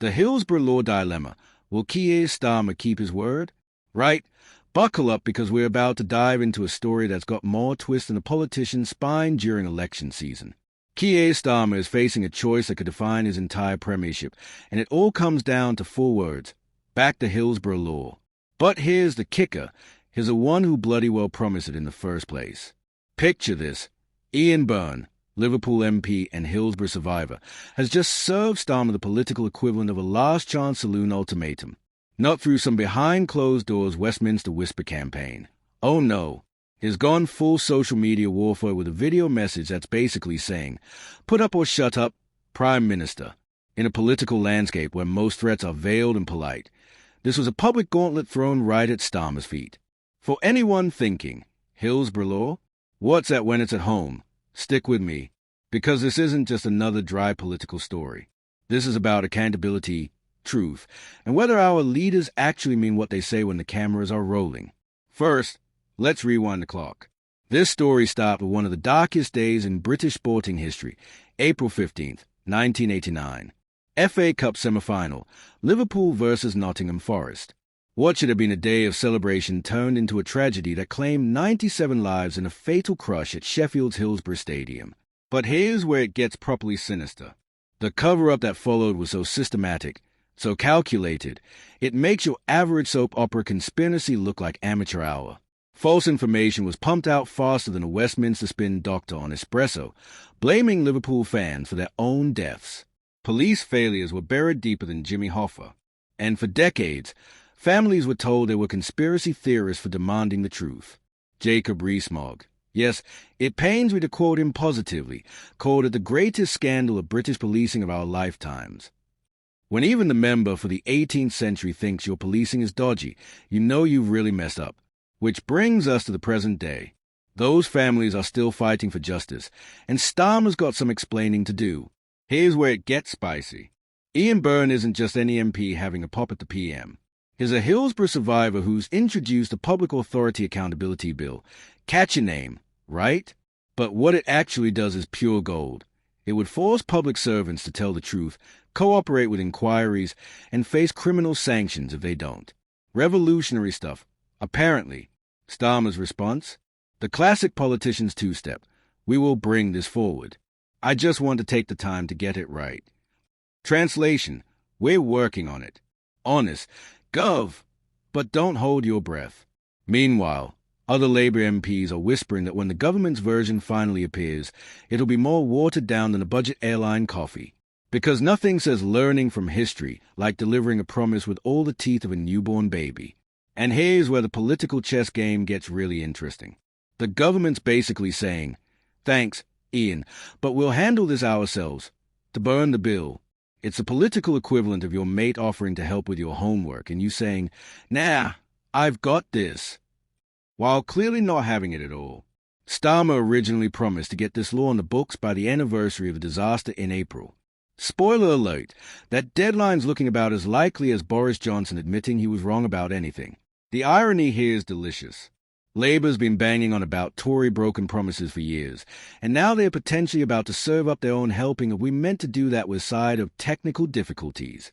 The Hillsborough law dilemma. Will Keir Starmer keep his word? Right? Buckle up because we're about to dive into a story that's got more twists than a politician's spine during election season. Keir Starmer is facing a choice that could define his entire premiership, and it all comes down to 4 words: back to Hillsborough law. But here's the kicker. Here's the one who bloody well promised it in the first place. Picture this. Byrne, Liverpool MP and Hillsborough survivor, has just served Starmer the political equivalent of a last-chance saloon ultimatum. Not through some behind-closed-doors Westminster whisper campaign. Oh no. He's gone full social media warfare with a video message that's basically saying, "Put up or shut up, Prime Minister," in a political landscape where most threats are veiled and polite. This was a public gauntlet thrown right at Starmer's feet. For anyone thinking, Hillsborough law? What's that when it's at home? Stick with me, because this isn't just another dry political story. This is about accountability, truth, and whether our leaders actually mean what they say when the cameras are rolling. First, let's rewind the clock. This story started with one of the darkest days in British sporting history, April 15th, 1989. FA Cup semi-final, Liverpool versus Nottingham Forest. What should have been a day of celebration turned into a tragedy that claimed 97 lives in a fatal crush at Sheffield's Hillsborough Stadium. But here's where it gets properly sinister. The cover-up that followed was so systematic, so calculated, it makes your average soap opera conspiracy look like amateur hour. False information was pumped out faster than a Westminster spin doctor on espresso, blaming Liverpool fans for their own deaths. Police failures were buried deeper than Jimmy Hoffa. And for decades, families were told they were conspiracy theorists for demanding the truth. Jacob Rees-Mogg. Yes, it pains me to quote him positively, called it the greatest scandal of British policing of our lifetimes. When even the member for the 18th century thinks your policing is dodgy, you know you've really messed up. Which brings us to the present day. Those families are still fighting for justice, and Starmer's got some explaining to do. Here's where it gets spicy. Byrne isn't just any MP having a pop at the PM. He's a Hillsborough survivor who's introduced a Public Authority Accountability Bill. Catch a name, right? But what it actually does is pure gold. It would force public servants to tell the truth, cooperate with inquiries, and face criminal sanctions if they don't. Revolutionary stuff. Apparently. Starmer's response? The classic politician's two-step. We will bring this forward. I just want to take the time to get it right. Translation. We're working on it. Honest. Gov. But don't hold your breath. Meanwhile, other Labour MPs are whispering that when the government's version finally appears, it'll be more watered down than a budget airline coffee. Because nothing says learning from history like delivering a promise with all the teeth of a newborn baby. And here's where the political chess game gets really interesting. The government's basically saying, "Thanks, Ian, but we'll handle this ourselves." To burn the bill. It's the political equivalent of your mate offering to help with your homework and you saying, "Nah, I've got this." While clearly not having it at all. Starmer originally promised to get this law on the books by the anniversary of the disaster in April. Spoiler alert, that deadline's looking about as likely as Boris Johnson admitting he was wrong about anything. The irony here is delicious. Labour's been banging on about Tory broken promises for years, and now they're potentially about to serve up their own helping if we meant to do that with side of technical difficulties.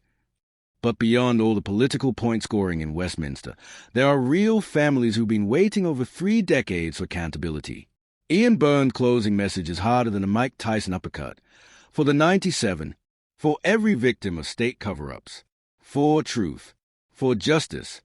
But beyond all the political point scoring in Westminster, there are real families who've been waiting over 3 decades for accountability. Byrne's closing message is harder than a Mike Tyson uppercut. For the 97, for every victim of state cover-ups, for truth, for justice.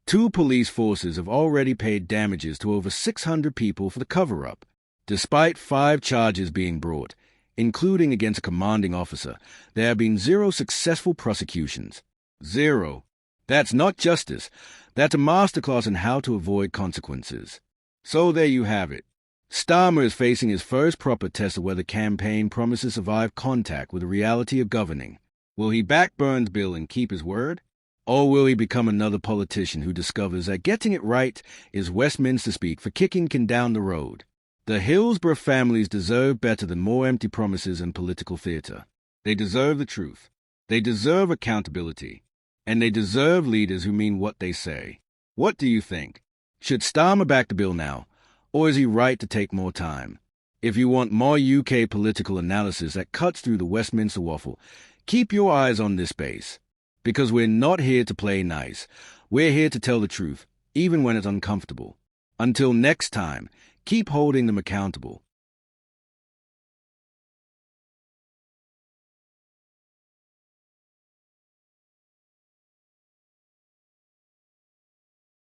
2 police forces have already paid damages to over 600 people for the cover-up, despite 5 charges being brought, including against a commanding officer. There have been 0 successful prosecutions. 0. That's not justice. That's a masterclass in how to avoid consequences. So there you have it. Starmer is facing his first proper test of whether campaign promises survive contact with the reality of governing. Will he back Byrne's bill and keep his word? Or will he become another politician who discovers that getting it right is Westminster speak for kicking can down the road? The Hillsborough families deserve better than more empty promises and political theatre. They deserve the truth. They deserve accountability. And they deserve leaders who mean what they say. What do you think? Should Starmer back the bill now? Or is he right to take more time? If you want more UK political analysis that cuts through the Westminster waffle, Keep your eyes on this space, because we're not here to play nice. We're here to tell the truth, even when it's uncomfortable. Until next time, keep holding them accountable.